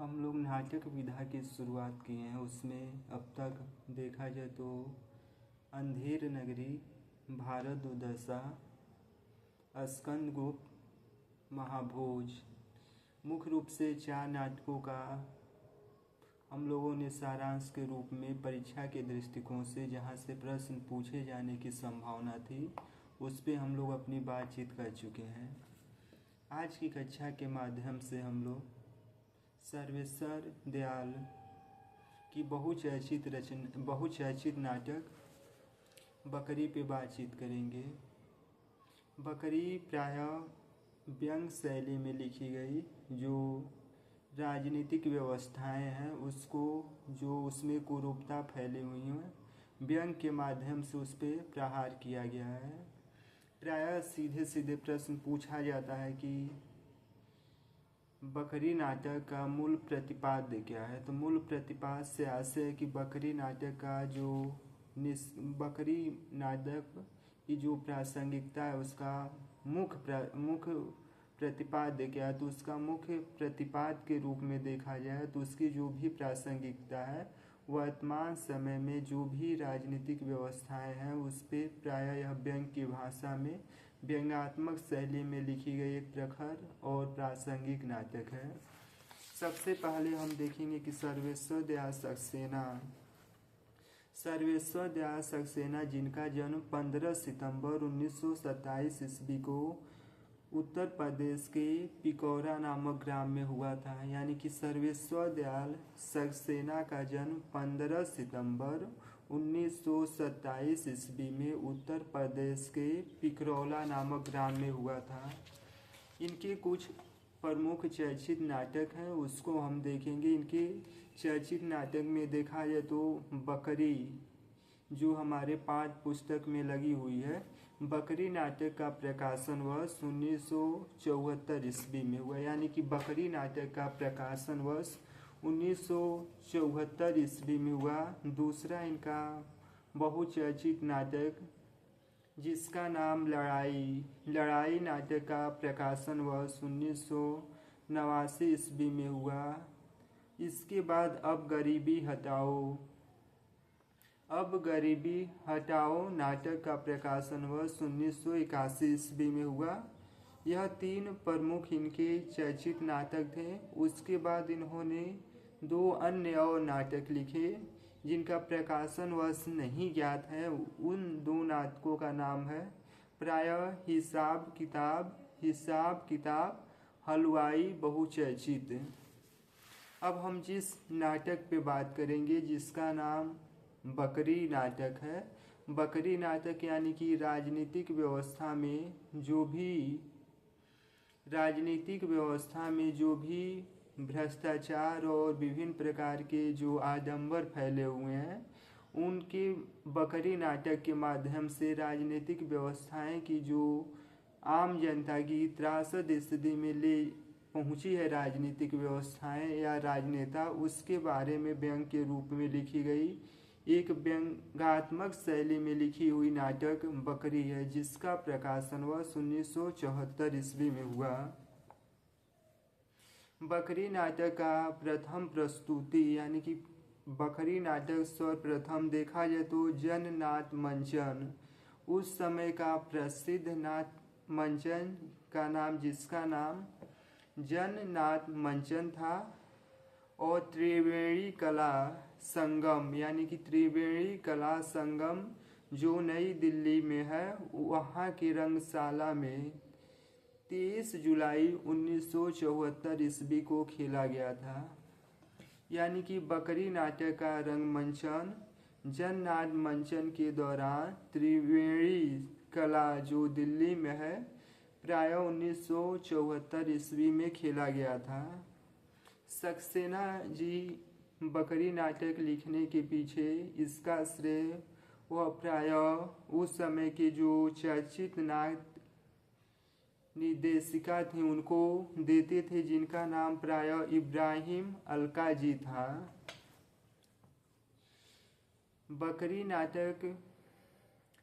हम लोग नाटक विधा की शुरुआत किए हैं। उसमें अब तक देखा जाए तो अंधेर नगरी, भारत दुर्दशा, स्कंदगुप्त, महाभोज, मुख्य रूप से 4 नाटकों का हम लोगों ने सारांश के रूप में परीक्षा के दृष्टिकोण से जहाँ से प्रश्न पूछे जाने की संभावना थी उस पे हम लोग अपनी बातचीत कर चुके हैं। आज की कक्षा के माध्यम से हम लोग सर्वेश्वर दयाल की बहुचर्चित नाटक बकरी पे बातचीत करेंगे। बकरी प्रायः व्यंग शैली में लिखी गई, जो राजनीतिक व्यवस्थाएं हैं उसको, जो उसमें कुरूपता फैली हुई हैं, व्यंग के माध्यम से उस पर प्रहार किया गया है। प्रायः सीधे सीधे प्रश्न पूछा जाता है कि बकरी नाटक का मूल प्रतिपाद्य क्या है। तो मूल प्रतिपाद्य से आशय है कि बकरी नाटक का जो बकरी नाटक की जो प्रासंगिकता है उसका मुख्य प्रतिपाद्य क्या है। तो उसका मुख्य प्रतिपाद्य के रूप में देखा जाए तो उसकी जो भी प्रासंगिकता है वर्तमान समय में जो भी राजनीतिक व्यवस्थाएं हैं उस पर प्रायः यह व्यंग की भाषा में व्यंग्यात्मक शैली में लिखी गई एक प्रखर और प्रासंगिक नाटक है। सबसे पहले हम देखेंगे कि सर्वेश्वर दयाल सक्सेना जिनका जन्म 15 सितंबर 1927 ईस्वी को उत्तर प्रदेश के पिकौरा नामक ग्राम में हुआ था। यानी कि सर्वेश्वर दयाल सक्सेना का जन्म 15 सितंबर 1927 ईस्वी में उत्तर प्रदेश के पिकरौला नामक ग्राम में हुआ था। इनके कुछ प्रमुख चर्चित नाटक हैं, उसको हम देखेंगे। इनके चर्चित नाटक में देखा जाए तो बकरी, जो हमारे पाठ्य पुस्तक में लगी हुई है, बकरी नाटक का प्रकाशन वर्ष 1974 ईस्वी में हुआ। यानी कि बकरी नाटक का प्रकाशन वर्ष 1974 ईस्वी में हुआ। दूसरा इनका बहुचर्चित नाटक जिसका नाम लड़ाई नाटक का प्रकाशन वर्ष 1989 ईस्वी में हुआ। इसके बाद अब गरीबी हटाओ नाटक का प्रकाशन वर्ष 1981 ईस्वी में हुआ। यह 3 प्रमुख इनके चर्चित नाटक थे। उसके बाद इन्होंने 2 अन्य और नाटक लिखे जिनका प्रकाशन वर्ष नहीं ज्ञात है। उन 2 नाटकों का नाम है प्रायः हिसाब किताब हलवाई बहुचर्चित। अब हम जिस नाटक पे बात करेंगे जिसका नाम बकरी नाटक है। बकरी नाटक यानी कि राजनीतिक व्यवस्था में जो भी भ्रष्टाचार और विभिन्न प्रकार के जो आडंबर फैले हुए हैं उनके बकरी नाटक के माध्यम से राजनीतिक व्यवस्थाएं की जो आम जनता की त्रासद स्थिति में ले पहुंची है राजनीतिक व्यवस्थाएं या राजनेता, उसके बारे में व्यंग के रूप में लिखी गई एक व्यंग्यात्मक शैली में लिखी हुई नाटक बकरी है, जिसका प्रकाशन वर्ष 1974 ईस्वी में हुआ। बकरी नाटक का प्रथम प्रस्तुति यानी कि बकरी नाटक सर्वप्रथम देखा जाए तो जननाथ मंचन, उस समय का प्रसिद्ध नाथ मंचन का नाम, जिसका नाम जननाथ मंचन था, और त्रिवेणी कला संगम यानी कि त्रिवेणी कला संगम जो नई दिल्ली में है, वहाँ की रंगशाला में 23 जुलाई 1974 ईस्वी को खेला गया था। यानी कि बकरी नाटक का रंगमंचन जननाथ मंचन के दौरान त्रिवेणी कला जो दिल्ली में है प्रायः 1974 ईस्वी में खेला गया था। सक्सेना जी बकरी नाटक लिखने के पीछे इसका श्रेय वह प्रायः उस समय के जो चर्चित नाट्य निर्देशिका थी उनको देते थे, जिनका नाम प्रायः इब्राहिम अलका जी था। बकरी नाटक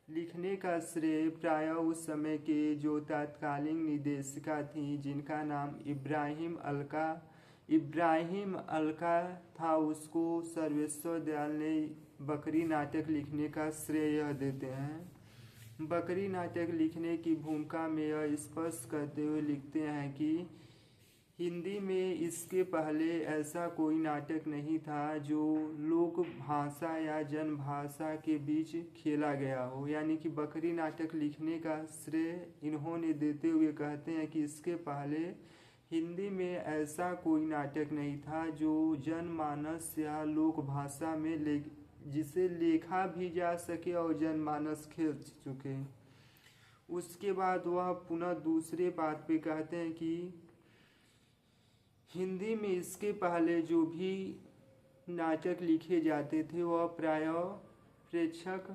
लिखने का श्रेय प्रायः उस समय के जो तत्कालीन निर्देशिका थी जिनका नाम इब्राहिम अलका इब्राहिम अलका था, उसको सर्वेश्वर दयाल ने बकरी नाटक लिखने का श्रेय देते हैं। बकरी नाटक लिखने की भूमिका में यह स्पष्ट करते हुए लिखते हैं कि हिंदी में इसके पहले ऐसा कोई नाटक नहीं था जो लोक भाषा या जन भाषा के बीच खेला गया हो। यानी कि बकरी नाटक लिखने का श्रेय इन्होंने देते हुए कहते हैं कि इसके पहले हिंदी में ऐसा कोई नाटक नहीं था जो जनमानस या लोक भाषा में जिसे लिखा भी जा सके और जनमानस खेल चुके। उसके बाद वह पुनः दूसरे बात पे कहते हैं कि हिंदी में इसके पहले जो भी नाटक लिखे जाते थे वह प्रायः प्रेक्षक